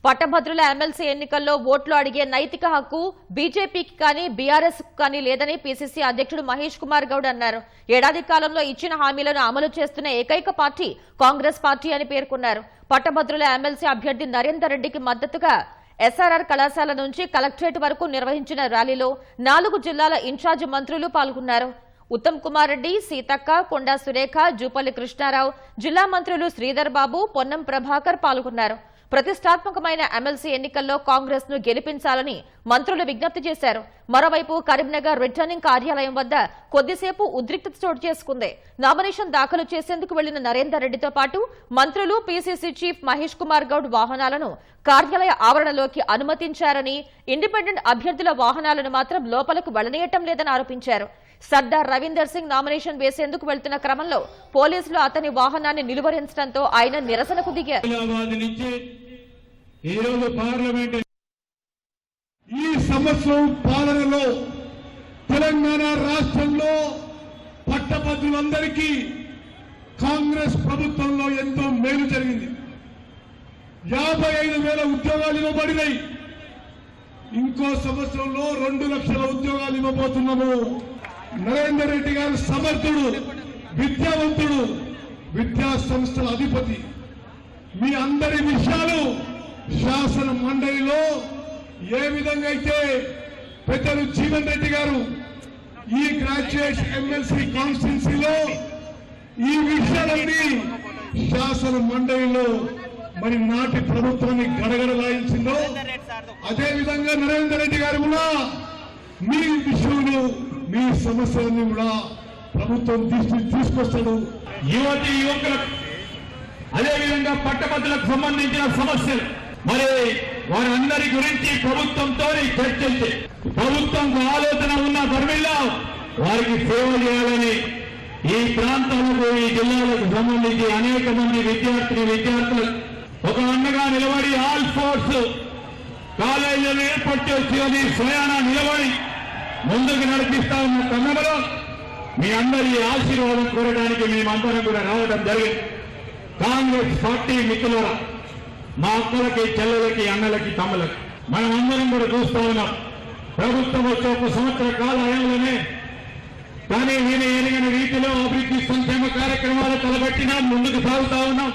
పట్టభద్రుల ఎమ్మెల్సీ ఎన్నికల్లో ఓట్లు అడిగే నైతిక హక్కు బీజేపీకి కానీ బీఆర్ఎస్ కానీ లేదని పీసీసీ అధ్యక్షుడు మహేష్ కుమార్ గౌడ్ అన్నారు. ఏడాది కాలంలో ఇచ్చిన హామీలను అమలు చేస్తున్న ఏకైక పార్టీ కాంగ్రెస్ పార్టీ అని పేర్కొన్నారు. పట్టభద్రుల ఎమ్మెల్సీ అభ్యర్థి నరేందర్ రెడ్డికి మద్దతుగా ఎస్ఆర్ఆర్ కళాశాల నుంచి కలెక్టరేట్ వరకు నిర్వహించిన ర్యాలీలో 4 జిల్లాల ఇన్ఛార్జి మంత్రులు పాల్గొన్నారు. ఉత్తమ్ కుమార్ రెడ్డి, సీతక్క, కొండా సురేఖ, జూపల్లి కృష్ణారావు, జిల్లా మంత్రులు శ్రీధర్ బాబు, పొన్నం ప్రభాకర్ పాల్గొన్నారు. ప్రతిష్టాత్మకమైన ఎమ్మెల్సీ ఎన్నికల్లో కాంగ్రెస్ ను గెలిపించాలని మంత్రులు విజ్ఞప్తి చేశారు. మరోవైపు కరీంనగర్ రిటర్నింగ్ కార్యాలయం వద్ద కొద్దిసేపు ఉద్రిక్తత చోటు చేసుకుంది. నామినేషన్ దాఖలు చేసేందుకు వెళ్లిన నరేందర్ రెడ్డితో పాటు మంత్రులు, పీసీసీ చీఫ్ మహేష్ కుమార్ గౌడ్ వాహనాలను కార్యాలయ ఆవరణలోకి అనుమతించారని, ఇండిపెండెంట్ అభ్యర్థుల వాహనాలను మాత్రం లోపలకు వెళ్లనీయటం లేదని ఆరోపించారు. సర్దార్ రవీందర్ సింగ్ నామినేషన్ వేసేందుకు వెళ్తున్న క్రమంలో పోలీసులు అతని వాహనాన్ని నిలువరించడంతో ఆయన నిరసనకు దిగారు. ఈ సంవత్సరం పాలనలో తెలంగాణ రాష్ట్రంలో పట్టభద్రులందరికీ కాంగ్రెస్ ప్రభుత్వంలో ఎంతో మేలు జరిగింది. 55,000 ఉద్యోగాలు ఇవ్వబడినాయి. ఇంకో సంవత్సరంలో 2 లక్షల ఉద్యోగాలు ఇవ్వబోతున్నాము. నరేందర్ రెడ్డి గారు సమర్థుడు, విద్యావంతుడు, విద్యా సంస్థల అధిపతి. మీ అందరి విషయాలు శాసన మండలిలో ఏ విధంగా అయితే పెద్దలు జీవన్ రెడ్డి గారు ఈ గ్రాడ్యుయేట్ ఎమ్మెల్సీ కాన్స్టిట్యున్సీలో ఈ విషయాలన్నీ శాసన మండలిలో మరి నాటి ప్రభుత్వాన్ని గడగడలాయించిందో అదే విధంగా నరేందర్ రెడ్డి గారు కూడా మీ విషయంలో మీ సమస్యలన్నీ కూడా ప్రభుత్వం తీసుకొస్తాడు. యువతి యువకులకు అదేవిధంగా పట్టభద్రులకు సంబంధించిన సమస్యలు మరి వారందరి గురించి ప్రభుత్వంతో చర్చించి ప్రభుత్వంకు ఆలోచన ఉన్న ధర్మిలో వారికి సేవ చేయాలని ఈ ప్రాంతాలకు, ఈ జిల్లాలకు సంబంధించి అనేక మంది విద్యార్థులు ఒక అండగా నిలబడి ఆల్ ఫోర్స్ కాలేజీలు ఏర్పాటు చేసి స్వయాన నిలబడి ముందుకు నడిపిస్తా ఉన్న తరుణంలో మీ అందరి ఆశీర్వాదం కోరడానికి మేమందరం కూడా రావడం జరిగింది. కాంగ్రెస్ పార్టీ మిత్రుల మా అక్కలకి, చెల్లెలకి, అన్నలకి, తమ్ములకి మనం అందరం కూడా చూస్తా ఉన్నాం. ప్రభుత్వం వచ్చే 1 సంవత్సర కాల హయాంలోనే కానీ నేను ఎరిగిన రీతిలో అభివృద్ధి సంక్షేమ కార్యక్రమాలు తలబెట్టినా ముందుకు సాగుతా ఉన్నాం.